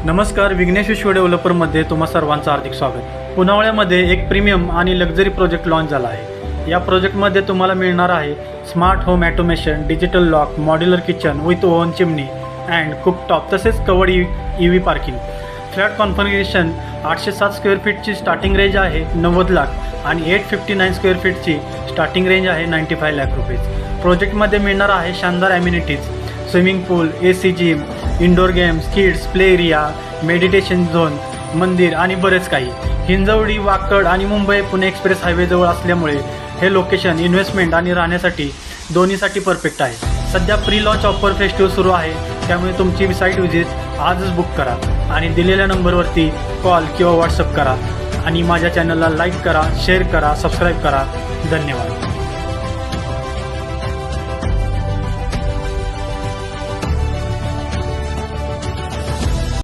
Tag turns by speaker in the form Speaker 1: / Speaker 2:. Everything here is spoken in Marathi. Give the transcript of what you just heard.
Speaker 1: नमस्कार, विघ्नेश विश्व डेव्हलपरमध्ये तुम्हा सर्वांचं हार्दिक स्वागत। पुनावळ्यामध्ये एक प्रीमियम आणि लक्झरी प्रोजेक्ट लॉन्च झाला आहे। या प्रोजेक्टमध्ये तुम्हाला मिळणार आहे smart home automation, digital lock, modular kitchen with oven, chimney and cooktop, तसेच covered EV parking. Flat configuration 807 square फीटची स्टार्टिंग रेंज आहे 90 लाख आणि 859 स्क्वेअर फीटची स्टार्टिंग रेंज आहे 95 लाख रुपये। प्रोजेक्टमध्ये मिळणार आहे शानदार ॲम्युनिटीज, स्विमिंग पूल, AC gym, indoor games, kids play area, meditation zone, मंदिर आणि बरेच काही। हिंजवडी, वाकड आणि मुंबई पुणे एक्सप्रेस हायवेजवळ असल्यामुळे हे लोकेशन इन्व्हेस्टमेंट आणि राहण्यासाठी दोन्हीसाठी परफेक्ट आहे। सध्या प्री लॉन्च ऑफर फेस्टिवल सुरू आहे, त्यामुळे तुमची साईट व्हिजिट आजच बुक करा आणि दिलेल्या नंबरवरती कॉल किंवा व्हॉट्सअप करा आणि माझ्या चॅनलला लाईक करा, शेअर करा, सबस्क्राईब करा। धन्यवाद।